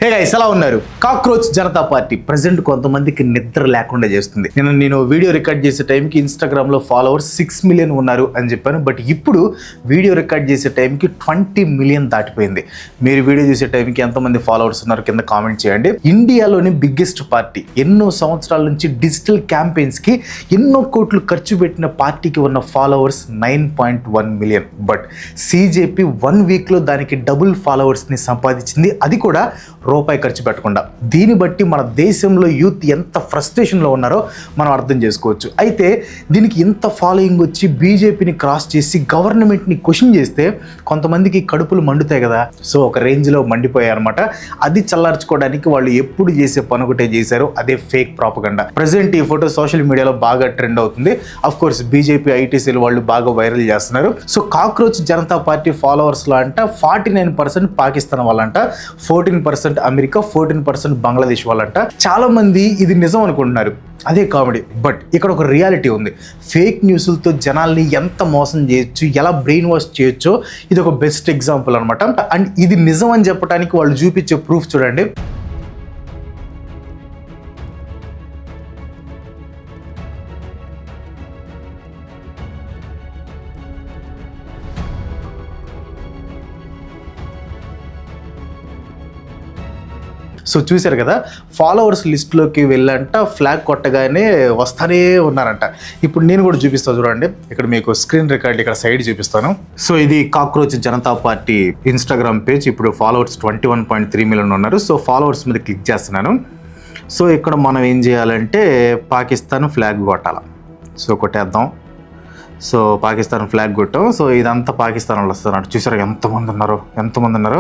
Hey guys, ఎలా ఉన్నారు? Cockroach Janata party present కొంతమందికి నిద్ర లేకుండా చేస్తుంది. నేను వీడియో రికార్డ్ చేసే టైంకి ఇన్స్టాగ్రామ్లో ఫాలోవర్స్ 6 మిలియన్ ఉన్నారు అని చెప్పాను. బట్ ఇప్పుడు వీడియో రికార్డ్ చేసే టైంకి 20 మిలియన్ దాటిపోయింది. మీరు వీడియో చూసే టైంకి ఎంతమంది ఫాలోవర్స్ ఉన్నారు కింద కామెంట్ చేయండి. ఇండియాలోని బిగ్గెస్ట్ పార్టీ, ఎన్నో సంవత్సరాల నుంచి డిజిటల్ క్యాంపెయిన్స్కి ఎన్నో కోట్లు ఖర్చు పెట్టిన పార్టీకి ఉన్న ఫాలోవర్స్ 9.1 మిలియన్. బట్ సిజేపీ 1 వీక్లో దానికి డబుల్ ఫాలోవర్స్ని సంపాదించింది, అది కూడా రూపాయి ఖర్చు పెట్టకుండా. దీన్ని బట్టి మన దేశంలో యూత్ ఎంత ఫ్రస్ట్రేషన్లో ఉన్నారో మనం అర్థం చేసుకోవచ్చు. అయితే దీనికి ఇంత ఫాలోయింగ్ వచ్చి బీజేపీని క్రాస్ చేసి గవర్నమెంట్ని క్వశ్చన్ చేస్తే కొంతమందికి కడుపులు మండుతాయి కదా. సో ఒక రేంజ్లో మండిపోయాయి అనమాట. అది చల్లార్చుకోవడానికి వాళ్ళు ఎప్పుడు చేసే పని ఒకటే చేశారు, అదే ఫేక్ ప్రాపగండా. ప్రజెంట్ ఈ ఫోటో సోషల్ మీడియాలో బాగా ట్రెండ్ అవుతుంది. అఫ్ కోర్స్ బీజేపీ ఐటీసీలు వాళ్ళు బాగా వైరల్ చేస్తున్నారు. సో కాక్రోచ్ జనతా పార్టీ ఫాలోవర్స్లో అంట 49% పాకిస్తాన్ వాళ్ళంట, 14% అమెరికా, 14% బంగ్లాదేశ్ వాళ్ళంట. చాలా మంది ఇది నిజం అనుకుంటున్నారు, అదే కామెడీ. బట్ ఇక్కడ ఒక రియాలిటీ ఉంది. ఫేక్ న్యూస్లతో జనాల్ని ఎంత మోసం చేయొచ్చు, ఎలా బ్రెయిన్ వాష్ చేయొచ్చో ఇది ఒక బెస్ట్ ఎగ్జాంపుల్ అనమాట. అండ్ ఇది నిజం అని చెప్పడానికి వాళ్ళు చూపించే ప్రూఫ్ చూడండి. సో చూశారు కదా, ఫాలోవర్స్ లిస్ట్లోకి వెళ్ళంట ఫ్లాగ్ కొట్టగానే వస్తానే ఉన్నారంట. ఇప్పుడు నేను కూడా చూపిస్తాను చూడండి, ఇక్కడ మీకు స్క్రీన్ రికార్డ్ ఇక్కడ సైడ్ చూపిస్తాను. సో ఇది cockroach Janata party Instagram page. ఇప్పుడు ఫాలోవర్స్ 21.3 మిలియన్ ఉన్నారు. సో ఫాలోవర్స్ మీద క్లిక్ చేస్తున్నాను. సో ఇక్కడ మనం ఏం చేయాలంటే పాకిస్తాన్ ఫ్లాగ్ కొట్టాలి. సో కొట్టేద్దాం. సో పాకిస్తాన్ ఫ్లాగ్ కొట్టాం. సో ఇదంతా పాకిస్తాన్ వాళ్ళు వస్తున్నారు. చూసారు ఎంతమంది ఉన్నారు.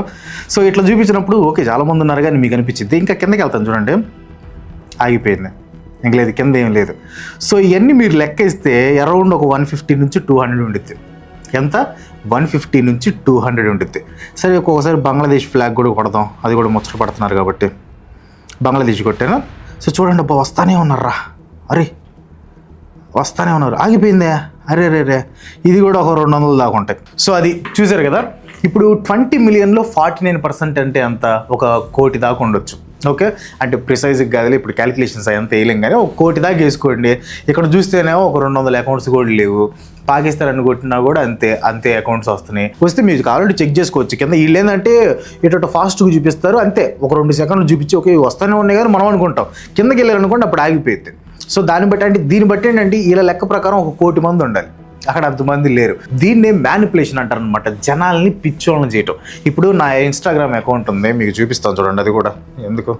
సో ఇట్లా చూపించినప్పుడు ఓకే చాలామంది ఉన్నారు కానీ మీకు అనిపించింది. ఇంకా కిందకి వెళ్తాను చూడండి, ఆగిపోయింది, ఇంక లేదు, కింద ఏం లేదు. సో ఇవన్నీ మీరు లెక్క ఇస్తే అరౌండ్ ఒక 150 నుంచి 200 ఉండిద్ది. ఎంత? 150 నుంచి 200 ఉండిద్ది. సరే ఒక్కొక్కసారి బంగ్లాదేశ్ ఫ్లాగ్ కూడా కొడదాం, అది కూడా ముచ్చట పడుతున్నారు కాబట్టి బంగ్లాదేశ్ కొట్టాను. సో చూడండి అబ్బా, వస్తానే ఉన్నారా, అరే వస్తానే ఉన్నారు, ఆగిపోయిందే, అరే ఇది కూడా ఒక 200 దాకా ఉంటాయి. సో అది చూసారు కదా. ఇప్పుడు 20 మిలియన్లో 49% అంటే అంత ఒక 1 కోటి దాకా ఉండొచ్చు. ఓకే, అంటే ప్రిసైజ్గా కాదు, ఇప్పుడు క్యాలిక్యులేషన్స్ అంతా వేయలేం కానీ 1 కోటి దాకా వేసుకోండి. ఇక్కడ చూస్తేనేమో ఒక 200 అకౌంట్స్ కూడా లేవు. పాకిస్తాన్ అని కొట్టినా కూడా అంతే అకౌంట్స్ వస్తున్నాయి. వస్తే మీకు ఆల్రెడీ చెక్ చేసుకోవచ్చు. కింద వీళ్ళు ఏంటంటే ఇటు ఫాస్ట్గా చూపిస్తారు, అంతే ఒక 2 సెకండ్లు చూపించి ఓకే వస్తూనే ఉన్నాయి కానీ మనం అనుకుంటాం. కిందకి వెళ్ళారనుకోండి అప్పుడు ఆగిపోయింది. సో దీన్ని బట్టి ఏంటంటే వీళ్ళ లెక్క ప్రకారం 1 కోటి మంది ఉండాలి, అక్కడ అంతమంది లేరు. దీన్నే మ్యానిపులేషన్ అంటారు అనమాట, జనాల్ని పిచ్చోళ్ళని చేయటం. ఇప్పుడు నా ఇన్స్టాగ్రామ్ అకౌంట్ ఉంది, మీకు చూపిస్తాను చూడండి. అది కూడా ఎందుకు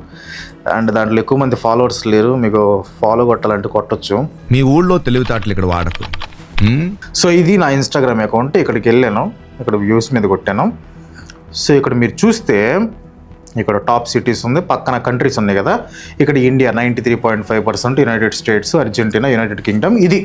అండ్ దాంట్లో ఎక్కువ మంది ఫాలోవర్స్ లేరు, మీకు ఫాలో కొట్టాలంటే కొట్టొచ్చు. మీ ఊళ్ళో తెలివితేటలు ఇక్కడ వాడకు. సో ఇది నా ఇన్స్టాగ్రామ్ అకౌంట్. ఇక్కడికి వెళ్ళాను, ఇక్కడ వ్యూస్ మీద కొట్టాను. సో ఇక్కడ మీరు చూస్తే ఇక్కడ టాప్ సిటీస్ ఉంది, పక్కన కంట్రీస్ ఉన్నాయి కదా. ఇక్కడ India 93.5%, United states, Argentina, United Kingdom. ఇది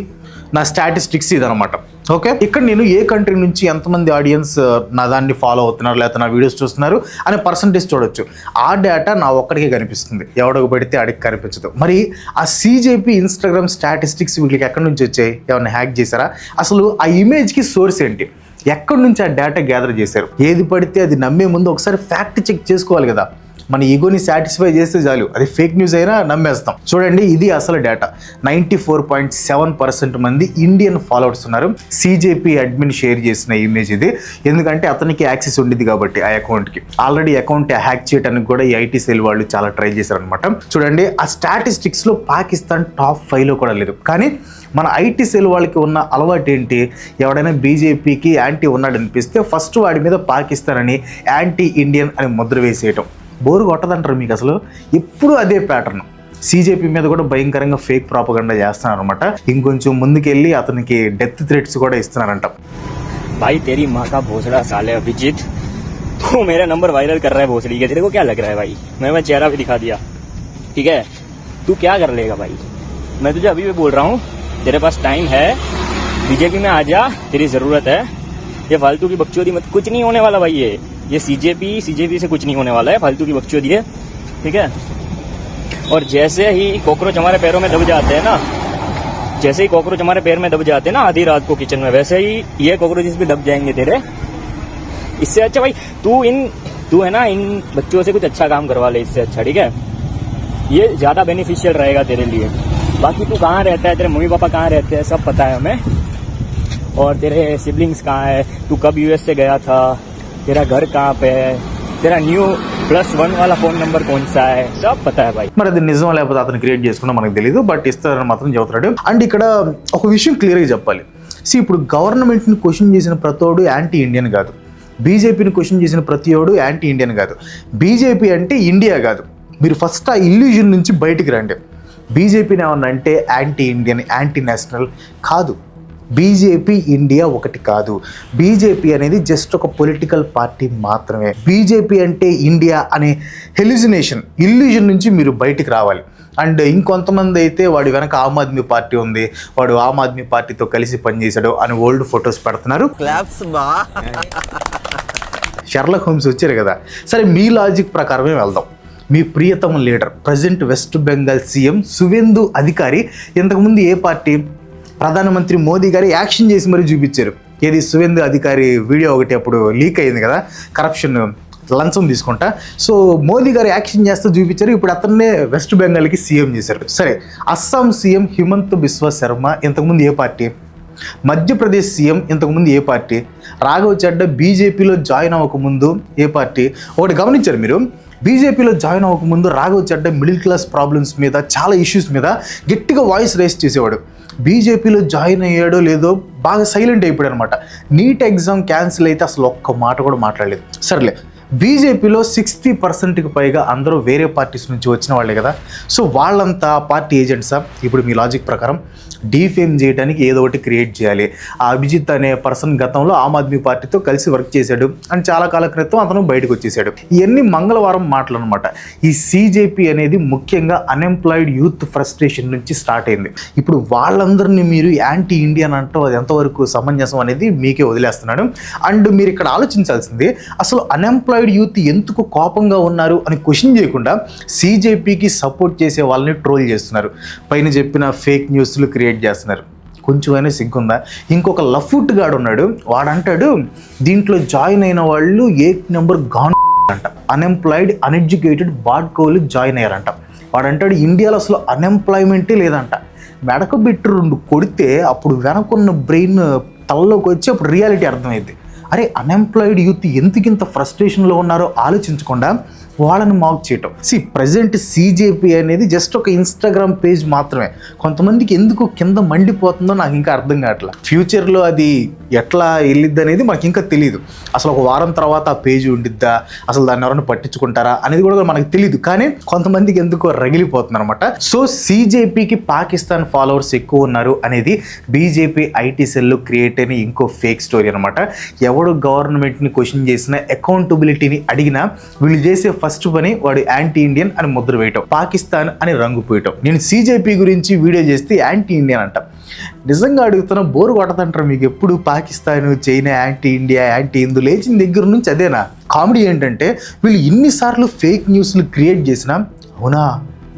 నా స్టాటిస్టిక్స్ ఇదనమాట. ఓకే, ఇక్కడ నేను ఏ కంట్రీ నుంచి ఎంతమంది ఆడియన్స్ నా దాన్ని ఫాలో అవుతున్నారు లేకపోతే నా వీడియోస్ చూస్తున్నారు అనే పర్సంటేజ్ చూడొచ్చు. ఆ డేటా నా ఒక్కడికే కనిపిస్తుంది, ఎవడకు పెడితే ఆడికి కనిపించదు. మరి ఆ సిజేపీ ఇన్స్టాగ్రామ్ స్టాటిస్టిక్స్ వీళ్ళకి ఎక్కడి నుంచి వచ్చాయి? ఏమన్నా హ్యాక్ చేశారా? అసలు ఆ ఇమేజ్కి సోర్స్ ఏంటి? ఎక్కడి నుంచి ఆ డేటా గ్యాదర్ చేశారు? ఏది పడితే అది నమ్మే ముందు ఒకసారి ఫ్యాక్ట్ చెక్ చేసుకోవాలి కదా. మన ఈగోని సాటిస్ఫై చేస్తే చాలు, అది ఫేక్ న్యూస్ అయినా నమ్మేస్తాం. చూడండి, ఇది అసలు డేటా. 94.7% మంది ఇండియన్ ఫాలోవర్స్ ఉన్నారు. సిజేపీ అడ్మిన్ షేర్ చేసిన ఇమేజ్ ఇది, ఎందుకంటే అతనికి యాక్సెస్ ఉండింది కాబట్టి ఆ అకౌంట్కి. ఆల్రెడీ అకౌంట్ హ్యాక్ చేయడానికి కూడా ఈ ఐటీ సెల్ వాళ్ళు చాలా ట్రై చేశారనమాట. చూడండి, ఆ స్టాటిస్టిక్స్లో పాకిస్తాన్ టాప్ 5లో కూడా లేదు. కానీ మన ఐటీ సెల్ వాళ్ళకి ఉన్న అలవాటు ఏంటి? ఎవడైనా బీజేపీకి యాంటీ ఉన్నాడు అనిపిస్తే ఫస్ట్ వాడి మీద పాకిస్తాన్ అని, యాంటీ ఇండియన్ అని ముద్ర వేసేయటం. బోరు కొట్టదంటారు మీకు అసలు, ఎప్పుడు అదే ప్యాటర్న్. సిజేపీ మీద కూడా భయంకరంగా ఫేక్ ప్రాపగండా చేస్తున్నారు అనమాట. ఇంకొంచెం ముందుకెళ్ళి అతనికి డెత్ థ్రెట్స్ కూడా ఇస్తున్నారంట. भाई तेरी माँ का भोसड़ा साले अभिजीत, तू मेरा नंबर वायरल कर रहा है भोसड़ी के, तेरे को क्या लग रहा है भाई? मैं चेहरा भी दिखा दिया, ठीक है? तू क्या कर लेगा भाई? मैं तुझे अभी भी बोल रहा हूँ, तेरे पास टाइम है, बीजेपी में आ जा, तेरी जरूरत है. ये फालतू की बकचोदी मत, कुछ नहीं होने वाला भाई. ये सीजेपी से कुछ नहीं होने वाला है, फालतू की बकचोदी है, ठीक है? और जैसे ही कॉकरोच हमारे पैरों में दब जाते हैं ना, जैसे ही कॉकरोच हमारे पैर में दब जाते हैं ना आधी रात को किचन में, वैसे ही ये कॉकरोचेस भी दब जाएंगे तेरे. इससे अच्छा भाई तू इन तू है ना इन बच्चों से कुछ अच्छा काम करवा ले इससे अच्छा, ठीक है? ये ज्यादा बेनिफिशियल रहेगा तेरे लिए। बाकी तू कहाँ रहता है, तेरे मम्मी पापा कहाँ रहते हैं, सब पता है हमें। और तेरे सिबलिंग्स कहाँ है, तू कब यूएस से गया था, तेरा घर कहाँ पे है, तेरा न्यू +1 वाला फोन नंबर कौन सा है, सब पता है भाई। మరి అది నిజం లేకపోతే అతను క్రియేట్ చేసుకున్నా మనకు తెలియదు, బట్ ఇస్తారని మాత్రం చెబుతున్నాడు. అండ్ ఇక్కడ ఒక విషయం క్లియర్గా చెప్పాలి. ఇప్పుడు గవర్నమెంట్ని క్వశ్చన్ చేసిన ప్రతోడు యాంటీ ఇండియన్ కాదు, బీజేపీని క్వశ్చన్ చేసిన ప్రతివాడు యాంటీ ఇండియన్ కాదు. బీజేపీ అంటే ఇండియా కాదు. మీరు ఫస్ట్ ఆ ఇల్యూజన్ నుంచి బయటికి రండి. బీజేపీని ఏమన్నా అంటే యాంటీ ఇండియన్, యాంటీ నేషనల్ కాదు. బీజేపీ ఇండియా ఒకటి కాదు. బీజేపీ అనేది జస్ట్ ఒక పొలిటికల్ పార్టీ మాత్రమే. బీజేపీ అంటే ఇండియా అనే ఇల్యూజన్ నుంచి మీరు బయటికి రావాలి. అండ్ ఇంకొంతమంది అయితే వాడి వెనక ఆమ్ ఆద్మీ పార్టీ ఉంది, వాడు ఆమ్ ఆద్మీ పార్టీతో కలిసి పనిచేశాడు అని ఓల్డ్ ఫొటోస్ పెడుతున్నారు. షెర్లాక్ హోమ్స్ వచ్చారు కదా. సరే, మీ లాజిక్ ప్రకారమే వెళ్దాం. మీ ప్రియతమ leader, present west Bengal CM Suvendu అధికారి ఇంతకుముందు ఏ పార్టీ? ప్రధానమంత్రి మోదీ గారు యాక్షన్ చేసి మరీ చూపించారు. ఏది? సువేందు అధికారి వీడియో ఒకటి అప్పుడు లీక్ అయింది కదా, కరప్షన్, లంచం తీసుకుంటా. సో మోదీ గారు యాక్షన్ చేస్తూ చూపించారు. ఇప్పుడు అతన్నే వెస్ట్ బెంగాల్కి సీఎం చేశారు. సరే, అస్సాం సీఎం హిమంత్ బిశ్వ శర్మ ఇంతకుముందు ఏ పార్టీ? మధ్యప్రదేశ్ సీఎం ఇంతకుముందు ఏ పార్టీ? రాఘవ్ చడ్డా బీజేపీలో జాయిన్ అవ్వకముందు ఏ పార్టీ? ఒకటి గమనించారు మీరు, బీజేపీలో జాయిన్ అవ్వకముందు Raghav Chadha middle class problems మీద, చాలా ఇష్యూస్ మీద గట్టిగా వాయిస్ రైజ్ చేసేవాడు. బీజేపీలో జాయిన్ అయ్యాడో లేదో బాగా సైలెంట్ అయిపోయాడు అనమాట. నీట్ ఎగ్జామ్ క్యాన్సిల్ అయితే అసలు ఒక్క మాట కూడా మాట్లాడలేదు. సర్లే, బీజేపీలో 60%కి పైగా అందరూ వేరే పార్టీస్ నుంచి వచ్చిన వాళ్ళే కదా. సో వాళ్ళంతా పార్టీ ఏజెంట్సా? ఇప్పుడు మీ లాజిక్ ప్రకారం డీఫేమ్ చేయడానికి ఏదో ఒకటి క్రియేట్ చేయాలి. ఆ అభిజిత్ అనే పర్సన్ గతంలో ఆమ్ ఆద్మీ పార్టీతో కలిసి వర్క్ చేశాడు అని చాలా కాల క్రితం అతను బయటకు వచ్చేసాడు. ఇవన్నీ మంగళవారం మాటలు అనమాట. ఈ సీజేపీ అనేది ముఖ్యంగా అన్ఎంప్లాయిడ్ యూత్ ఫ్రస్ట్రేషన్ నుంచి స్టార్ట్ అయింది. ఇప్పుడు వాళ్ళందరినీ మీరు యాంటీ ఇండియన్ అంటూ అది ఎంతవరకు సమంజసం అనేది మీకే వదిలేస్తున్నాడు. అండ్ మీరు ఇక్కడ ఆలోచించాల్సింది, అసలు అన్ఎంప్లాయిడ్ యూత్ ఎందుకు కోపంగా ఉన్నారు అని క్వశ్చన్ చేయకుండా సీజేపీకి సపోర్ట్ చేసే వాళ్ళని ట్రోల్ చేస్తున్నారు. పైన చెప్పిన ఫేక్ న్యూస్లు క్రియేట్ చేస్తున్నారు. కొంచెమైనా సిగ్గుందా? ఇంకొక లఫుట్ గాడు ఉన్నాడు, వాడంటాడు దీంట్లో జాయిన్ అయిన వాళ్ళు 8 నెంబర్ గాన్ అంట, అన్ఎంప్లాయిడ్ అన్ఎడ్యుకేటెడ్ బాడ్కోలు జాయిన్ అయ్యారంట. వాడంటాడు ఇండియాలో అసలు అన్ఎంప్లాయ్మెంటే లేదంట. మెడక బిట్టు 2 కొడితే అప్పుడు వెనకున్న బ్రెయిన్ తలలోకి వచ్చి అప్పుడు రియాలిటీ అర్థమైంది. అరే, అన్ఎంప్లాయిడ్ యూత్ ఎందుకు ఇంత ఫ్రస్ట్రేషన్లో ఉన్నారో ఆలోచించకుండా వాళ్ళని మాక్ చేయటం. ప్రజెంట్ సీజేపీ అనేది జస్ట్ ఒక ఇన్స్టాగ్రామ్ పేజ్ మాత్రమే. కొంతమందికి ఎందుకు కింద మండిపోతుందో నాకు ఇంకా అర్థం కావట్లేదు. ఫ్యూచర్లో అది ఎట్లా వెళ్ళిద్ది అనేది మాకు ఇంకా తెలియదు. అసలు ఒక వారం తర్వాత ఆ పేజ్ ఉండిద్దా, అసలు దాన్ని ఎవరైనా పట్టించుకుంటారా అనేది కూడా మనకు తెలియదు. కానీ కొంతమందికి ఎందుకో రగిలిపోతుంది అనమాట. సో సీజేపీకి పాకిస్తాన్ ఫాలోవర్స్ ఎక్కువ ఉన్నారు అనేది బీజేపీ ఐటీ సెల్లో క్రియేట్ అయిన ఇంకో ఫేక్ స్టోరీ అనమాట. ఎవడు గవర్నమెంట్ని క్వశ్చన్ చేసినా, అకౌంటబిలిటీని అడిగినా వీళ్ళు చేసే ఫస్ట్ పని వాడు యాంటీ ఇండియన్ అని ముద్ర వేయటం, పాకిస్తాన్ అని రంగు పోయటం. నేను సీజేపీ గురించి వీడియో చేస్తే యాంటీ ఇండియన్ అంట. నిజంగా అడుగుతున్నా, బోరు కొట్టదంటారు మీకు ఎప్పుడు Pakistan, China, anti India, anti Hindu లేచిన దగ్గర నుంచి అదేనా? కామెడీ ఏంటంటే వీళ్ళు ఇన్నిసార్లు ఫేక్ న్యూస్లు క్రియేట్ చేసినా అవునా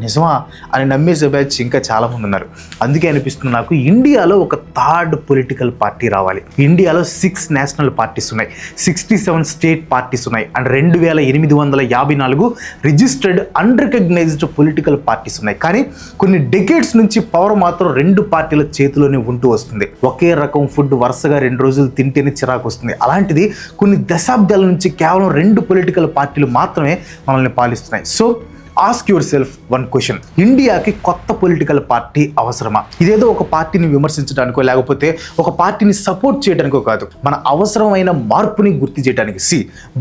నిజమా అని నమ్మేసే బ్యాచ్ ఇంకా చాలామంది ఉన్నారు. అందుకే అనిపిస్తుంది నాకు ఇండియాలో ఒక థర్డ్ పొలిటికల్ పార్టీ రావాలి. ఇండియాలో 6 నేషనల్ పార్టీస్ ఉన్నాయి, 67 స్టేట్ పార్టీస్ ఉన్నాయి, and 2854 registered unrecognised political parties ఉన్నాయి. కానీ కొన్ని డెకేడ్స్ నుంచి పవర్ మాత్రం 2 పార్టీల చేతిలోనే ఉంటూ వస్తుంది. ఒకే రకం ఫుడ్ వరుసగా 2 రోజులు తింటేనే చిరాకు వస్తుంది. అలాంటిది కొన్ని దశాబ్దాల నుంచి కేవలం 2 పొలిటికల్ పార్టీలు మాత్రమే మనల్ని పాలిస్తున్నాయి. So ask yourself one question, ఇండియాకి కొత్త పొలిటికల్ పార్టీ అవసరమా? ఇదేదో ఒక పార్టీని విమర్శించడానికో లేకపోతే ఒక పార్టీని సపోర్ట్ చేయడానికో కాదు, మన అవసరమైన మార్పుని గుర్తు చేయడానికి.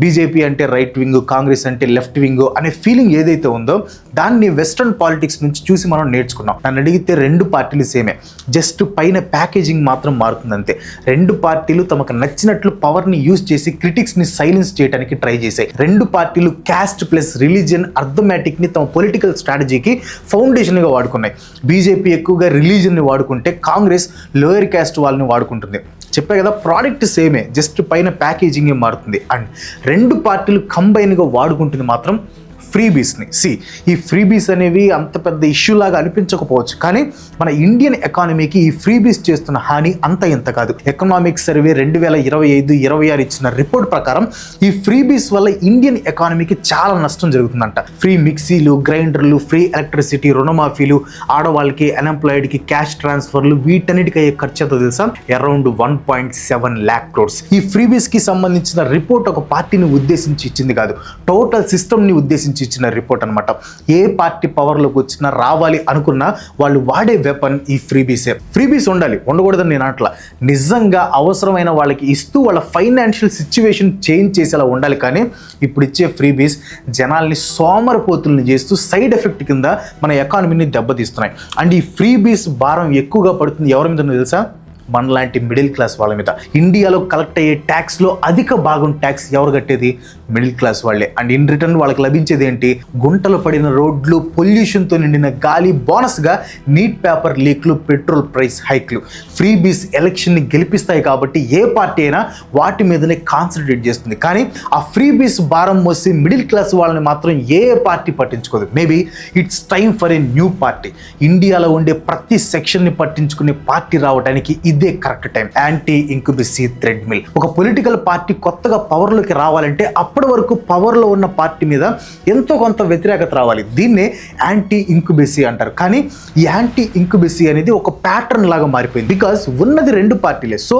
బీజేపీ అంటే రైట్ వింగ్, కాంగ్రెస్ అంటే లెఫ్ట్ వింగ్ అనే ఫీలింగ్ ఏదైతే ఉందో దాన్ని వెస్ట్రన్ పాలిటిక్స్ నుంచి చూసి మనం నేర్చుకున్నాం. నన్ను అడిగితే 2 పార్టీలు సేమే, జస్ట్ పైన ప్యాకేజింగ్ మాత్రం మారుతుంది అంతే. 2 పార్టీలు తమకు నచ్చినట్లు పవర్ని యూజ్ చేసి క్రిటిక్స్ని సైలెన్స్ చేయడానికి ట్రై చేశాయి. 2 పార్టీలు క్యాస్ట్ ప్లస్ రిలీజియన్ అర్థమెటిక్ని తమ పొలిటికల్ స్ట్రాటజీకి ఫౌండేషన్గా వాడుకున్నాయి. బీజేపీ ఎక్కువగా రిలీజియన్ని వాడుకుంటే కాంగ్రెస్ లోయర్ క్యాస్ట్ వాళ్ళని వాడుకుంటుంది. చెప్పే కదా, ప్రోడక్ట్ సేమే, జస్ట్ పైన ప్యాకేజింగే మారుతుంది. అండ్ 2 పార్టీలు కంబైన్గా వాడుకుంటుంది మాత్రం ఫ్రీబీస్ని. ఈ ఫ్రీబీస్ అనేవి అంత పెద్ద ఇష్యూ లాగా అనిపించకపోవచ్చు, కానీ మన ఇండియన్ ఎకానమీకి ఈ ఫ్రీబీస్ చేస్తున్న హాని అంత ఇంత కాదు. ఎకనామిక్ సర్వే 2025-26 ఇచ్చిన రిపోర్ట్ ప్రకారం ఈ ఫ్రీబీస్ వల్ల ఇండియన్ ఎకానమీకి చాలా నష్టం జరుగుతుందంట. ఫ్రీ మిక్సీలు, గ్రైండర్లు, ఫ్రీ ఎలక్ట్రిసిటీ, రుణమాఫీలు, ఆడవాళ్ళకి, అన్ఎంప్లాయిడ్కి క్యాష్ ట్రాన్స్ఫర్లు, వీటన్నిటికి అయ్యే ఖర్చు ఎంతో తెలుసా? Around 1.7 lakh crores. ఈ ఫ్రీబీస్కి సంబంధించిన రిపోర్ట్ ఒక పార్టీని ఉద్దేశించి ఇచ్చింది కాదు, టోటల్ సిస్టమ్ని ఉద్దేశించి ఇచ్చిన రిపోర్ట్ అనమాట. ఏ పార్టీ పవర్లోకి వచ్చినా, రావాలి అనుకున్నా వాళ్ళు వాడే వెపన్ ఈ ఫ్రీబీసే. ఫ్రీబీస్ ఉండాలి, ఉండకూడదని నేను అట్లా, నిజంగా అవసరమైన వాళ్ళకి ఇస్తూ వాళ్ళ ఫైనాన్షియల్ సిచ్యువేషన్ చేంజ్ చేసేలా ఉండాలి. కానీ ఇప్పుడు ఇచ్చే ఫ్రీబీస్ జనాల్ని సోమరపోతుల్ని చేస్తూ సైడ్ ఎఫెక్ట్ కింద మన ఎకానమీని దెబ్బతీస్తున్నాయి. అండ్ ఈ ఫ్రీబీస్ భారం ఎక్కువగా పడుతుంది ఎవరి మీద తెలుసా? మనలాంటి మిడిల్ క్లాస్ వాళ్ళ మీద. ఇండియాలో కలెక్ట్ అయ్యే ట్యాక్స్లో అధిక భాగం ట్యాక్స్ ఎవరు కట్టేది? మిడిల్ క్లాస్ వాళ్ళే. అండ్ ఇన్ రిటర్న్ వాళ్ళకి లభించేది ఏంటి? గుంటలు పడిన రోడ్లు, పొల్యూషన్తో నిండిన గాలి, బోనస్గా నీట్ పేపర్ లీక్లు, పెట్రోల్ ప్రైస్ హైక్లు. ఫ్రీబీస్ ఎలక్షన్ని గెలిపిస్తాయి కాబట్టి ఏ పార్టీ అయినా వాటి మీదనే కాన్సన్ట్రేట్ చేస్తుంది. కానీ ఆ ఫ్రీబీస్ భారం మోసి మిడిల్ క్లాస్ వాళ్ళని మాత్రం ఏ పార్టీ పట్టించుకోదు. Maybe it's time for a new party. ఇండియాలో ఉండే ప్రతి సెక్షన్ని పట్టించుకునే పార్టీ రావడానికి ఇదే correct time. Anti incumbency treadmill. ఒక పొలిటికల్ పార్టీ కొత్తగా పవర్లోకి రావాలంటే అప్పటి వరకు పవర్లో ఉన్న పార్టీ మీద ఎంతో కొంత వ్యతిరేకత రావాలి. దీన్నే యాంటీ ఇంక్యుబెసీ అంటారు. కానీ ఈ యాంటీ ఇంక్యుబెసీ అనేది ఒక ప్యాటర్న్ లాగా మారిపోయింది. బికాజ్ ఉన్నది 2 పార్టీలే. సో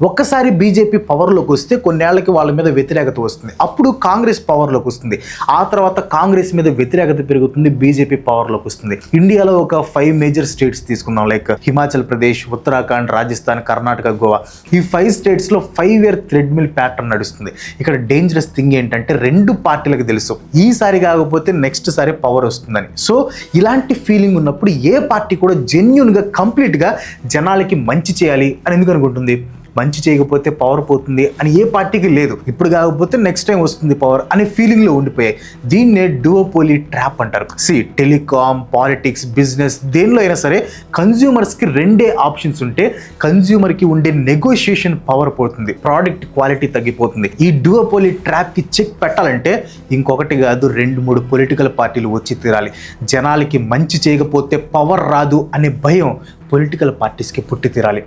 ఒక్కసారి బీజేపీ పవర్లోకి వస్తే కొన్నేళ్లకి వాళ్ళ మీద వ్యతిరేకత వస్తుంది. అప్పుడు కాంగ్రెస్ పవర్లోకి వస్తుంది. ఆ తర్వాత కాంగ్రెస్ మీద వ్యతిరేకత పెరుగుతుంది, బీజేపీ పవర్లోకి వస్తుంది. ఇండియాలో ఒక 5 మేజర్ స్టేట్స్ తీసుకున్నాం, లైక్ హిమాచల్ ప్రదేశ్, ఉత్తరాఖండ్, రాజస్థాన్, కర్ణాటక, గోవా. ఈ 5 స్టేట్స్లో 5-year థ్రెడ్ మిల్ ప్యాటర్న్ నడుస్తుంది. ఇక్కడ డేంజరస్ థింగ్ ఏంటంటే 2 పార్టీలకు తెలుసు ఈసారి కాకపోతే నెక్స్ట్ సారి పవర్ వస్తుందని. సో ఇలాంటి ఫీలింగ్ ఉన్నప్పుడు ఏ పార్టీ కూడా జెన్యూన్గా, కంప్లీట్గా జనాలకి మంచి చేయాలి అని ఎందుకు అనుకుంటుంది? మంచి చేయకపోతే పవర్ పోతుంది అని ఏ పార్టీకి లేదు. ఇప్పుడు కాకపోతే నెక్స్ట్ టైం వస్తుంది పవర్ అనే ఫీలింగ్లో ఉండిపోయాయి. దీన్నే డువోపోలీ ట్రాప్ అంటారు. టెలికాం, పాలిటిక్స్, బిజినెస్, దేనిలో అయినా సరే కన్జ్యూమర్స్కి 2 ఆప్షన్స్ ఉంటే కన్జ్యూమర్కి ఉండే నెగోషియేషన్ పవర్ పోతుంది, ప్రోడక్ట్ క్వాలిటీ తగ్గిపోతుంది. ఈ డువోపోలీ ట్రాప్కి చెక్ పెట్టాలంటే ఇంకొకటి కాదు 2-3 పొలిటికల్ పార్టీలు వచ్చి తీరాలి. జనాలకి మంచి చేయకపోతే పవర్ రాదు అనే భయం పొలిటికల్ పార్టీస్కి పుట్టి తీరాలి.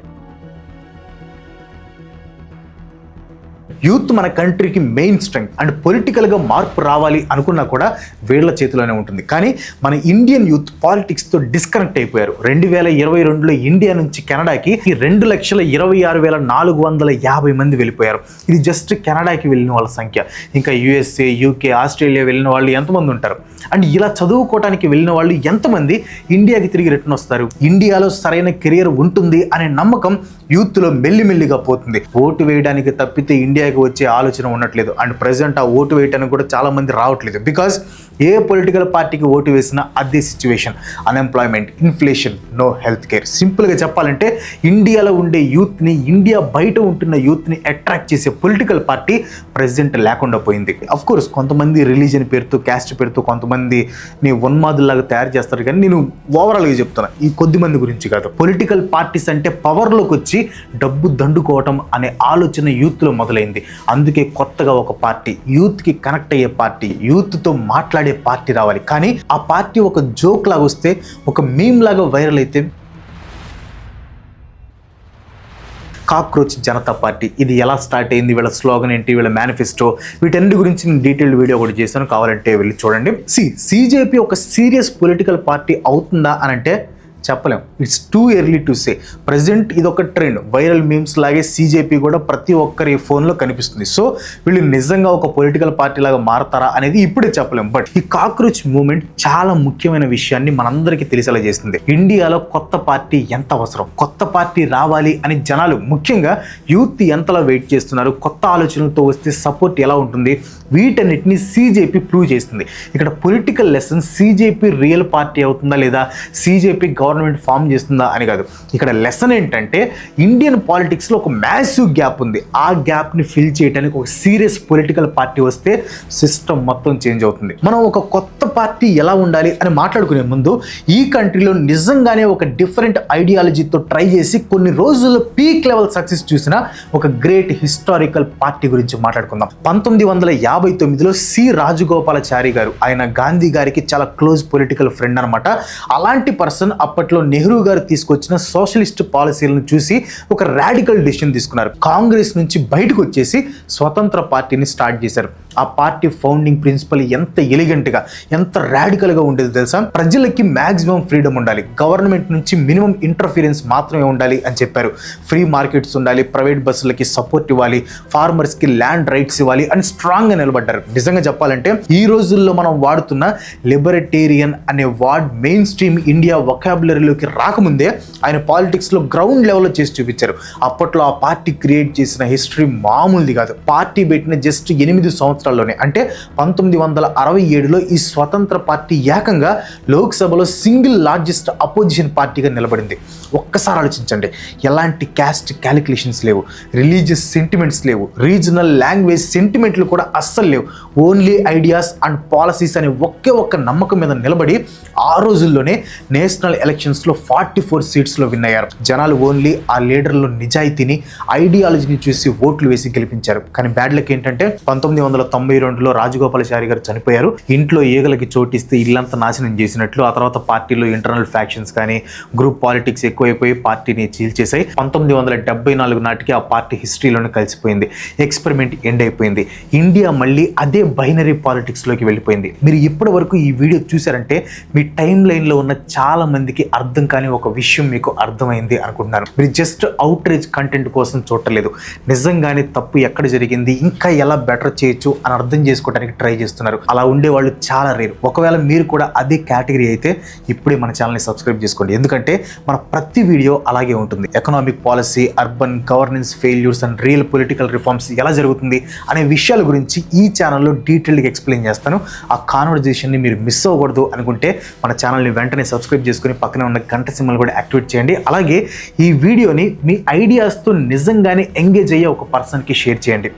యూత్ మన కంట్రీకి మెయిన్ స్ట్రెంగ్త్. అండ్ పొలిటికల్గా మార్పు రావాలి అనుకున్నా కూడా వీళ్ళ చేతిలోనే ఉంటుంది. కానీ మన ఇండియన్ యూత్ పాలిటిక్స్తో డిస్కనెక్ట్ అయిపోయారు. 2022లో ఇండియా నుంచి కెనడాకి 2,26,450 మంది వెళ్ళిపోయారు. ఇది జస్ట్ కెనడాకి వెళ్ళిన వాళ్ళ సంఖ్య. ఇంకా USA, UK, ఆస్ట్రేలియా వెళ్ళిన వాళ్ళు ఎంతమంది ఉంటారు? అండ్ ఇలా చదువుకోవడానికి వెళ్ళిన వాళ్ళు ఎంతమంది ఇండియాకి తిరిగి రిటర్న్ వస్తారు? ఇండియాలో సరైన కెరియర్ ఉంటుంది అనే నమ్మకం యూత్లో మెల్లిమెల్లిగా పోతుంది. ఓటు వేయడానికి తప్పితే ఇండియాకి వచ్చే ఆలోచన ఉండట్లేదు. అండ్ ప్రెసెంట్ ఆ ఓటు వేయడానికి కూడా చాలా మంది రావట్లేదు. బికాజ్ ఏ పొలిటికల్ పార్టీకి ఓటు వేసినా అదే situation, unemployment, inflation, no health care. సింపుల్గా చెప్పాలంటే ఇండియాలో ఉండే యూత్ని, ఇండియా బయట ఉంటున్న యూత్ని అట్రాక్ట్ చేసే పొలిటికల్ పార్టీ ప్రెసెంట్ లేకుండా పోయింది. అఫ్ కోర్స్ కొంతమంది రిలీజన్ పేరుతో, క్యాస్ట్ పేరుతో కొంతమందిని ఉన్మాదుల్లాగా తయారు చేస్తారు. కానీ నేను ఓవరాల్గా చెప్తున్నా, ఈ కొద్ది మంది గురించి కాదు. పొలిటికల్ పార్టీస్ అంటే పవర్లోకి వచ్చి డబ్బు దండుకోవటం అనే ఆలోచన యూత్లో మొదలైంది. అందుకే కొత్తగా ఒక పార్టీ, యూత్కి కనెక్ట్ అయ్యే పార్టీ, యూత్తో మాట్లాడే పార్టీ రావాలి. కానీ ఆ పార్టీ ఒక జోక్ లాగా వస్తే, ఒక మీమ్ లాగా వైరల్ అయితే కాక్రోచ్ జనతా పార్టీ. ఇది ఎలా స్టార్ట్ అయింది, వీళ్ళ స్లోగన్ ఏంటి, వీళ్ళ మేనిఫెస్టో, వీటన్ని గురించి నేను డీటెయిల్డ్ వీడియో ఒకటి చేశాను, కావాలంటే వెళ్ళి చూడండి. CJP ఒక సీరియస్ పొలిటికల్ పార్టీ అవుతుందా అని అంటే చెప్పలేం. It's too early to say. Present ఇది ఒక ట్రెండ్, వైరల్ మీమ్స్ లాగే CJP కూడా ప్రతి ఒక్కరి ఫోన్లో కనిపిస్తుంది. సో వీళ్ళు నిజంగా ఒక పొలిటికల్ పార్టీ లాగా మారతారా అనేది ఇప్పుడే చెప్పలేం. బట్ ఈ కాక్రోచ్ మూవ్మెంట్ చాలా ముఖ్యమైన విషయాన్ని మనందరికీ తెలిసేలా చేస్తుంది. ఇండియాలో కొత్త పార్టీ ఎంత అవసరం, కొత్త పార్టీ రావాలి అని జనాలు, ముఖ్యంగా యూత్ ఎంతలా వెయిట్ చేస్తున్నారు, కొత్త ఆలోచనలతో వస్తే సపోర్ట్ ఎలా ఉంటుంది, వీటన్నిటిని CJP ప్రూవ్ చేస్తుంది. ఇక్కడ political lesson CJP real party అవుతుందా లేదా, CJP గవర్నమెంట్ ఫామ్ చేస్తుందా అని కాదు. ఇక్కడ లెసన్ ఏంటంటే ఇండియన్ పాలిటిక్స్లో ఒక మ్యాసివ్ గ్యాప్ ఉంది. ఆ గ్యాప్ని ఫిల్ చేయడానికి ఒక సీరియస్ పొలిటికల్ పార్టీ వస్తే సిస్టమ్ మొత్తం చేంజ్ అవుతుంది. మనం ఒక కొత్త పార్టీ ఎలా ఉండాలి అని మాట్లాడుకునే ముందు ఈ కంట్రీలో నిజంగానే ఒక డిఫరెంట్ ఐడియాలజీతో ట్రై చేసి కొన్ని రోజుల్లో పీక్ లెవెల్ సక్సెస్ చూసిన ఒక గ్రేట్ హిస్టారికల్ పార్టీ గురించి మాట్లాడుకుందాం. 1959లో సి రాజగోపాలాచారి గారు, ఆయన గాంధీ గారికి చాలా క్లోజ్ పొలిటికల్ ఫ్రెండ్ అనమాట. అలాంటి పర్సన్ అప్పట్లో నెహ్రూ గారు తీసుకొచ్చిన సోషలిస్ట్ పాలసీలను చూసి ఒక రాడికల్ డెసిషన్ తీసుకున్నారు. కాంగ్రెస్ నుంచి బయటకు వచ్చేసి స్వతంత్ర పార్టీని స్టార్ట్ చేశారు. ఆ పార్టీ ఫౌండింగ్ ప్రిన్సిపల్ ఎంత ఎలిగెంట్గా, ఎంత రాడికల్గా ఉండేది తెలుసా? ప్రజలకి మ్యాక్సిమం ఫ్రీడమ్ ఉండాలి, గవర్నమెంట్ నుంచి మినిమం ఇంటర్ఫీరెన్స్ మాత్రమే ఉండాలి అని చెప్పారు. ఫ్రీ మార్కెట్స్ ఉండాలి, ప్రైవేట్ బస్సులకి సపోర్ట్ ఇవ్వాలి, ఫార్మర్స్కి ల్యాండ్ రైట్స్ ఇవ్వాలి అని స్ట్రాంగ్గా నిలబడ్డారు. నిజంగా చెప్పాలంటే ఈ రోజుల్లో మనం వాడుతున్న లిబర్టేరియన్ అనే వర్డ్ మెయిన్ స్ట్రీమ్ ఇండియా వొకాబులరీలోకి రాకముందే ఆయన పాలిటిక్స్లో గ్రౌండ్ లెవెల్లో చేసి చూపించారు. అప్పట్లో ఆ పార్టీ క్రియేట్ చేసిన హిస్టరీ మామూలుది కాదు. పార్టీ పెట్టిన జస్ట్ 8 సంవత్సరాల్లోనే, అంటే 1967లో ఈ స్వతంత్ర పార్టీ ఏకంగా లోక్సభలో సింగిల్ లార్జెస్ట్ అపోజిషన్ పార్టీగా నిలబడింది. ఒక్కసారి ఆలోచించండి, ఎలాంటి క్యాస్ట్ క్యాలిక్యులేషన్స్ లేవు, రిలీజియస్ సెంటిమెంట్స్ లేవు, రీజనల్ లాంగ్వేజ్ సెంటిమెంట్లు కూడా అస్సలు లేవు. ఓన్లీ ఐడియాస్ అండ్ పాలసీస్ అనే ఒక్క నమ్మకం మీద నిలబడి ఆ రోజుల్లోనే నేషనల్ ఎలక్షన్స్లో 44 సీట్స్లో విన్ అయ్యారు. జనాలు ఓన్లీ ఆ లీడర్లో నిజాయితీని, ఐడియాలజీని చూసి ఓట్లు వేసి గెలిపించారు. కానీ బ్యాడ్ లక్ ఏంటంటే 1992లో రాజగోపాలాచారి గారు చనిపోయారు. ఇంట్లో ఈగలకి చోటిస్తే ఇల్లంతా నాశనం చేసినట్లు. ఆ తర్వాత పార్టీలో ఇంటర్నల్ ఫ్యాక్షన్స్ కానీ గ్రూప్ పాలిటిక్స్ ఎక్కువైపోయి పార్టీని చీల్చేశాయి. 1974 నాటికి ఆ పార్టీ హిస్టరీలోనే కలిసిపోయింది. ఎక్స్పెరిమెంట్ ఎండ్ అయిపోయింది. ఇండియా మళ్ళీ అదే బైనరీ పాలిటిక్స్లోకి వెళ్ళిపోయింది. మీరు ఇప్పటి వరకు ఈ వీడియో చూసారంటే మీ టైం లైన్లో ఉన్న చాలా మందికి అర్థం కాని ఒక విషయం మీకు అర్థమైంది అనుకుంటున్నాను. మీరు జస్ట్ అవుట్ రీచ్ కంటెంట్ కోసం చూడలేదు, నిజంగానే తప్పు ఎక్కడ జరిగింది, ఇంకా ఎలా బెటర్ చేయొచ్చు అని అర్థం చేసుకోవడానికి ట్రై చేస్తున్నారు. అలా ఉండేవాళ్ళు చాలా రేరు. ఒకవేళ మీరు కూడా అదే కేటగిరీ అయితే ఇప్పుడే మన ఛానల్ని సబ్స్క్రైబ్ చేసుకోండి. ఎందుకంటే మన ప్రతి వీడియో అలాగే ఉంటుంది. Economic policy, urban governance failures and real political reforms ఎలా జరుగుతుంది అనే విషయాల గురించి ఈ ఛానల్లో డీటెయిల్గా ఎక్స్ప్లెయిన్ చేస్తాను. ఆ కాన్వర్జేషన్ని మీరు మిస్ అవ్వకూడదు అనుకుంటే మన ఛానల్ని వెంటనే సబ్స్క్రైబ్ చేసుకుని పక్కనే ఉన్న గంట సింబల్ కూడా యాక్టివేట్ చేయండి. అలాగే ఈ వీడియోని మీ ఐడియాస్తో నిజంగానే ఎంగేజ్ అయ్యే ఒక పర్సన్కి షేర్ చేయండి,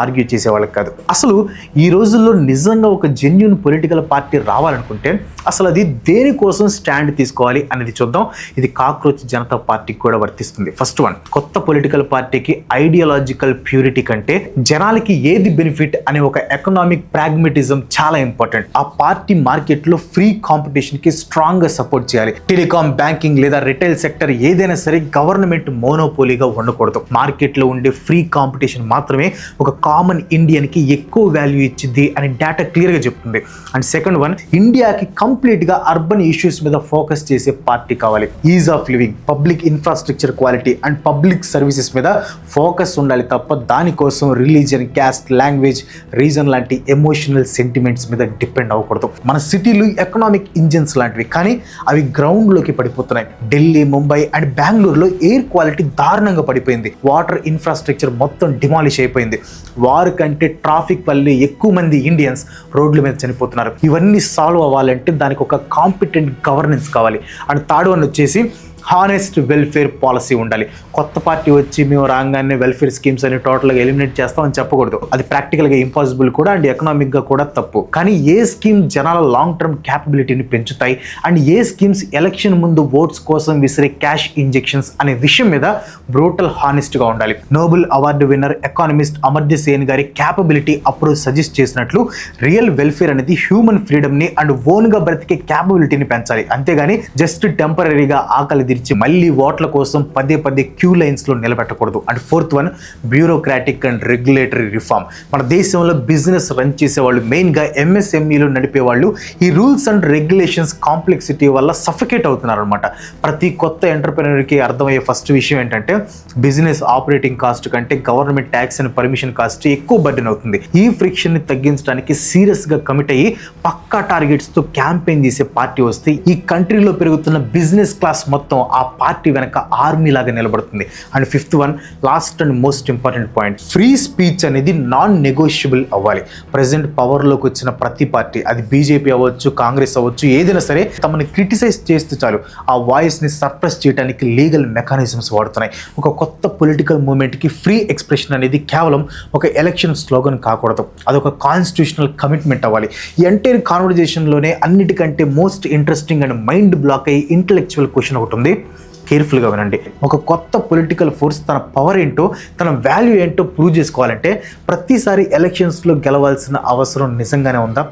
ఆర్గ్యూ చేసే వాళ్ళకి కాదు. అసలు ఈ రోజుల్లో నిజంగా ఒక జెన్యూన్ పొలిటికల్ పార్టీ రావాలనుకుంటే అసలు అది దేనికోసం స్టాండ్ తీసుకోవాలి అనేది చూద్దాం. ఇది కాక్రోచ్ జనతా పార్టీకి కూడా వర్తిస్తుంది. ఫస్ట్ వన్, కొత్త పొలిటికల్ పార్టీకి ఐడియాలజికల్ ప్యూరిటీ కంటే జనాలకి ఏది బెనిఫిట్ అనే ఒక ఎకనామిక్ ప్రాగ్మెటిజం చాలా ఇంపార్టెంట్. ఆ పార్టీ మార్కెట్లో ఫ్రీ కాంపిటీషన్కి స్ట్రాంగ్గా సపోర్ట్ చేయాలి. టెలికాం, బ్యాంకింగ్ లేదా రిటైల్ సెక్టర్ ఏదైనా సరే గవర్నమెంట్ మోనోపోలీగా ఉండకూడదు. మార్కెట్లో ఉండే ఫ్రీ కాంపిటీషన్ మాత్రమే ఒక కామన్ ఇండియన్కి ఎక్కువ వాల్యూ ఇచ్చింది అని డేటా క్లియర్గా చెప్తుంది. అండ్ సెకండ్ వన్, ఇండియాకి కంప్లీట్గా అర్బన్ ఇష్యూస్ మీద ఫోకస్ చేసే పార్టీ కావాలి. Is of living, public infrastructure quality and public services మీద ఫోకస్ ఉండాలి తప్ప దానికోసం రిలీజియన్, క్యాస్ట్, లాంగ్వేజ్, రీజన్ లాంటి ఎమోషనల్ సెంటిమెంట్స్ మీద డిపెండ్ అవ్వకూడదు. మన సిటీలు ఎకనామిక్ ఇంజిన్స్ లాంటివి, కానీ అవి గ్రౌండ్లోకి పడిపోతున్నాయి. ఢిల్లీ, ముంబై అండ్ బెంగళూరులో ఎయిర్ క్వాలిటీ దారుణంగా పడిపోయింది. వాటర్ ఇన్ఫ్రాస్ట్రక్చర్ మొత్తం డిమాలిష్ అయిపోయింది. వారు కంటే ట్రాఫిక్ వల్ల ఎక్కువ మంది ఇండియన్స్ రోడ్ల మీద చనిపోతున్నారు. ఇవన్నీ సాల్వ్ అవ్వాలంటే దానికి ఒక కాంపిటెంట్ గవర్నెన్స్ కావాలి. అండ్ థర్డ్ వన్ వచ్చేసి హానెస్ట్ వెల్ఫేర్ పాలసీ ఉండాలి. కొత్త పార్టీ వచ్చి మేము రాగానే వెల్ఫేర్ స్కీమ్స్ అని టోటల్గా ఎలిమినేట్ చేస్తామని చెప్పకూడదు. అది ప్రాక్టికల్గా ఇంపాసిబుల్ కూడా అండ్ ఎకనామిక్గా కూడా తప్పు. కానీ ఏ స్కీమ్ జనాల లాంగ్ టర్మ్ క్యాపబిలిటీని పెంచుతాయి అండ్ ఏ స్కీమ్స్ ఎలక్షన్ ముందు ఓట్స్ కోసం విసిరే క్యాష్ ఇంజెక్షన్స్ అనే విషయం మీద బ్రూటల్ హానెస్ట్గా ఉండాలి. Nobel award winner economist Amartya Sen గారి క్యాపబిలిటీ అప్పుడు సజెస్ట్ చేసినట్లు రియల్ వెల్ఫేర్ అనేది హ్యూమన్ ఫ్రీడమ్ని అండ్ ఓన్గా బ్రతికే క్యాపబిలిటీని పెంచాలి. అంతేగాని జస్ట్ టెంపరీగా ఆకలి తీర్చి మళ్ళీ ఓట్ల కోసం పదే క్యూ లైన్స్లో నిలబెట్టకూడదు. And fourth one, bureaucratic and regulatory reform. మన దేశంలో బిజినెస్ రన్ చేసేవాళ్ళు, మెయిన్గా ఎంఎస్ఎంఈలు నడిపేవాళ్ళు ఈ రూల్స్ అండ్ రెగ్యులేషన్స్ కాంప్లెక్సిటీ వల్ల సఫికేట్ అవుతున్నారు అనమాట. ప్రతి కొత్త ఎంటర్ప్రెన్యూర్కి అర్థమయ్యే ఫస్ట్ విషయం ఏంటంటే బిజినెస్ ఆపరేటింగ్ కాస్ట్ కంటే government tax and permission cost ఎక్కువ బర్డెన్ అవుతుంది. ఈ ఫ్రిక్షన్ని తగ్గించడానికి సీరియస్గా కమిట్ అయ్యి పక్కా టార్గెట్స్తో క్యాంపెయిన్ చేసే పార్టీ వస్తే ఈ కంట్రీలో పెరుగుతున్న బిజినెస్ క్లాస్ మొత్తం ఆ పార్టీ వెనక ఆర్మీ లాగా నిలబడుతుంది. And 5th one, last and most important point, free speech అనేది నాన్ నెగోషియబుల్ అవ్వాలి. ప్రెసెంట్ పవర్లోకి వచ్చిన ప్రతి పార్టీ, అది బీజేపీ అవ్వచ్చు, కాంగ్రెస్ అవ్వచ్చు, ఏదైనా సరే తమని క్రిటిసైజ్ చేస్తూ చాలు ఆ వాయిస్ని సప్రెస్ చేయడానికి లీగల్ మెకానిజమ్స్ వాడుతున్నాయి. ఒక కొత్త పొలిటికల్ మూవ్మెంట్కి ఫ్రీ ఎక్స్ప్రెషన్ అనేది కేవలం ఒక ఎలక్షన్ స్లోగన్ కాకూడదు, అదొక కాన్స్టిట్యూషనల్ కమిట్మెంట్ అవ్వాలి. ఈ ఎంటైర్ కాన్వర్జేషన్లోనే అన్నిటికంటే most interesting and mind block అయ్యి ఇంటెలెక్చువల్ క్వశ్చన్ ఒకటి ఉంది. కేర్ఫుల్గా వినండి. ఒక కొత్త పొలిటికల్ ఫోర్స్ తన పవర్ ఏంటో, తన వాల్యూ ఏంటో ప్రూవ్ చేసుకోవాలంటే ప్రతిసారి ఎలక్షన్స్లో గెలవాల్సిన అవసరం నిజంగానే ఉందా?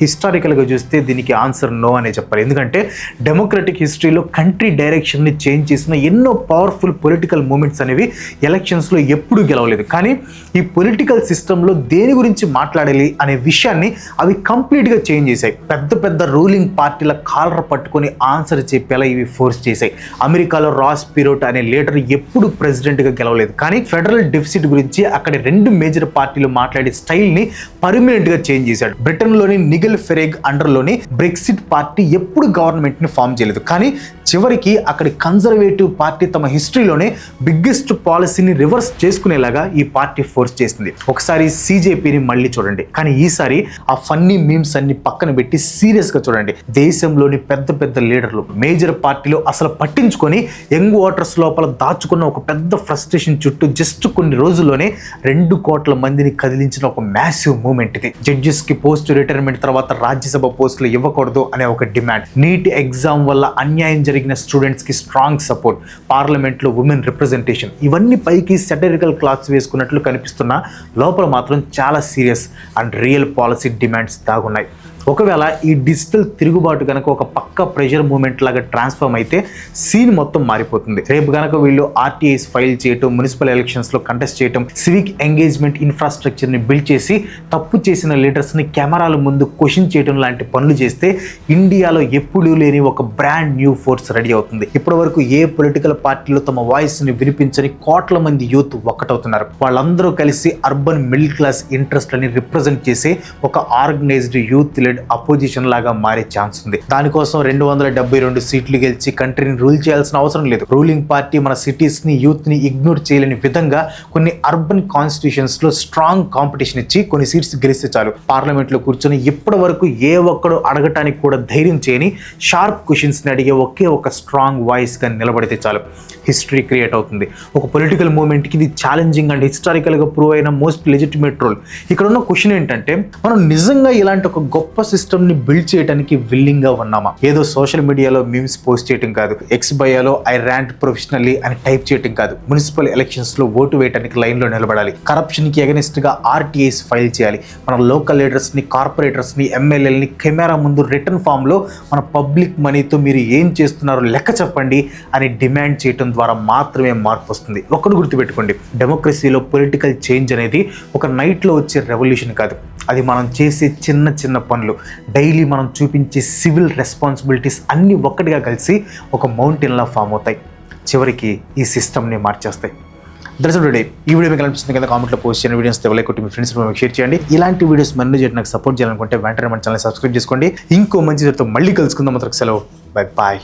హిస్టారికల్గా చూస్తే దీనికి ఆన్సర్ నో అనే చెప్పాలి. ఎందుకంటే డెమోక్రటిక్ హిస్టరీలో కంట్రీ డైరెక్షన్ని చేంజ్ చేసిన ఎన్నో పవర్ఫుల్ పొలిటికల్ మూమెంట్స్ అనేవి ఎలక్షన్స్లో ఎప్పుడూ గెలవలేదు. కానీ ఈ పొలిటికల్ సిస్టంలో దేని గురించి మాట్లాడాలి అనే విషయాన్ని అవి కంప్లీట్గా చేంజ్ చేశాయి. పెద్ద పెద్ద రూలింగ్ పార్టీల కాలర్ పట్టుకొని ఆన్సర్ చెప్పేలా ఇవి ఫోర్స్ చేశాయి. అమెరికాలో రాస్ పిరోట్ అనే లీడర్ ఎప్పుడు ప్రెసిడెంట్గా గెలవలేదు, కానీ ఫెడరల్ డెఫిసిట్ గురించి అక్కడ 2 మేజర్ పార్టీలు మాట్లాడే స్టైల్ని పర్మనెంట్గా చేంజ్ చేశాడు. బ్రిటన్లోని నిగల్ ఫెరేగ్ అండర్లోని బ్రెక్సిట్ పార్టీ ఎప్పుడు గవర్నమెంట్ని ఫామ్ చేయలేదు, కానీ చివరికి అక్కడి కన్జర్వేటివ్ పార్టీ తమ హిస్టరీలోనే బిగ్గెస్ట్ పాలసీని రివర్స్ చేసుకునేలాగా ఈ పార్టీ ఫోర్స్ చేసింది. ఒకసారి CJPని మళ్ళీ చూడండి, కానీ ఈసారి ఆ ఫన్నీ మీమ్స్ అన్ని పక్కన పెట్టి సీరియస్గా చూడండి. దేశంలోని పెద్ద పెద్ద లీడర్లు మేజర్ పార్టీలు అసలు పట్టించుకొని యంగ్ ఓటర్స్ లోపల దాచుకున్న ఒక పెద్ద ఫ్రస్ట్రేషన్ చుట్టూ జస్ట్ కొన్ని రోజుల్లోనే 2 కోట్ల మందిని కదిలించిన ఒక మ్యాసివ్ మూమెంట్ ఇది. జడ్జెస్కి పోస్ట్ రిటైర్మెంట్ తర్వాత రాజ్యసభ పోస్టులు ఇవ్వకూడదు అనే ఒక డిమాండ్, నీట్ ఎగ్జామ్ వల్ల అన్యాయం జరిగిన స్టూడెంట్స్కి స్ట్రాంగ్ సపోర్ట్, పార్లమెంట్లో ఉమెన్ రిప్రజెంటేషన్, ఇవన్నీ పైకి సెటరికల్ క్లాత్స్ వేసుకున్నట్లు కనిపిస్తున్నా లోపల మాత్రం చాలా serious and real policy demands దాగున్నాయి. ఒకవేళ ఈ డిజిటల్ తిరుగుబాటు కనుక ఒక పక్క ప్రెషర్ మూమెంట్ లాగా ట్రాన్స్ఫార్మ్ అయితే సీన్ మొత్తం మారిపోతుంది. రేపు కనుక వీళ్ళు RTIs ఫైల్ చేయటం, మున్సిపల్ ఎలక్షన్స్లో కంటెస్ట్ చేయటం, సివిక్ ఎంగేజ్మెంట్ ఇన్ఫ్రాస్ట్రక్చర్ని బిల్డ్ చేసి తప్పు చేసిన లీడర్స్ని కెమెరాల ముందు క్వశ్చన్ చేయడం లాంటి పనులు చేస్తే ఇండియాలో ఎప్పుడూ లేని ఒక బ్రాండ్ న్యూ ఫోర్స్ రెడీ అవుతుంది. ఇప్పటి వరకు ఏ పొలిటికల్ పార్టీలో తమ వాయిస్ని వినిపించని కోట్ల మంది యూత్ ఒక్కటవుతున్నారు. వాళ్ళందరూ కలిసి అర్బన్ మిడిల్ క్లాస్ ఇంట్రెస్ట్లని రిప్రజెంట్ చేసే ఒక ఆర్గనైజ్డ్ యూత్ అపోజిషన్ లాగా మారే ఛాన్స్ ఉంది. దానికోసం 272 సీట్లు గెలిచి కంట్రీని రూల్ చేయాల్సిన అవసరం లేదు. రూలింగ్ పార్టీ మన సిటీస్ ని, యూత్ ని ఇగ్నోర్ చేయలేని విధంగా కొన్ని అర్బన్ కాన్స్టిట్యూషన్స్ లో స్ట్రాంగ్ కాంపిటీషన్ ఇచ్చి కొన్ని సీట్స్ గెలిస్తే చాలు. పార్లమెంట్ లో కూర్చొని ఇప్పటి వరకు ఏ ఒక్కడు అడగటానికి కూడా ధైర్యం చేయని షార్ప్ క్వశ్చన్స్ ని అడిగే ఒకే ఒక స్ట్రాంగ్ వాయిస్ గా నిలబడితే చాలు, హిస్టరీ క్రియేట్ అవుతుంది. ఒక పొలిటికల్ మూవ్మెంట్కి ఇది ఛాలెంజింగ్ అండ్ హిస్టారికల్గా ప్రూవ్ అయిన మోస్ట్ లెజిటిమేట్ రోల్. ఇక్కడ ఉన్న క్వశ్చన్ ఏంటంటే, మనం నిజంగా ఇలాంటి ఒక గొప్ప సిస్టమ్ని బిల్డ్ చేయడానికి విల్లింగ్గా ఉన్నామా? ఏదో సోషల్ మీడియాలో మీమ్స్ పోస్ట్ చేయడం కాదు, ఎక్స్ బయోలో ఐ ర్యాంట్ ప్రొఫెషనల్లీ అని టైప్ చేయడం కాదు, మున్సిపల్ ఎలక్షన్స్లో ఓటు వేయడానికి లైన్లో నిలబడాలి, కరప్షన్కి అగెనిస్ట్గా RTIs ఫైల్ చేయాలి, మన లోకల్ లీడర్స్ని, కార్పొరేటర్స్ని, MLAలని కెమెరా ముందు రిటర్న్ ఫామ్లో మన పబ్లిక్ మనీతో మీరు ఏం చేస్తున్నారో లెక్క చెప్పండి అని డిమాండ్ చేయడం ద్వారా మాత్రమే మార్పు వస్తుంది. ఒకటి గుర్తుపెట్టుకోండి, డెమోక్రసీలో పొలిటికల్ చేంజ్ అనేది ఒక నైట్లో వచ్చే రెవల్యూషన్ కాదు, అది మనం చేసే చిన్న చిన్న పనులు, డైలీ మనం చూపించే సివిల్ రెస్పాన్సిబిలిటీస్ అన్నీ ఒక్కటిగా కలిసి ఒక మౌంటైన్లా ఫామ్ అవుతాయి, చివరికి ఈ సిస్టమ్ని మార్చేస్తాయి. That's today. ఈ వీడియో మీకు అనిపిస్తుంది కదా, కామెంట్లో పోస్ట్ చేయండి, వీడియోస్ లైక్ కొట్టి మీ ఫ్రెండ్స్ షేర్ చేయండి. ఇలాంటి వీడియోస్ మళ్ళీ చేయడం నాకు సపోర్ట్ చేయాలనుకుంటే వెంటనే మన ఛానల్ సబ్స్క్రైబ్ చేసుకోండి. ఇంకో మంచి మళ్ళీ కలుసుకుందాం. మాత్రం సెలవు, బై బాయ్.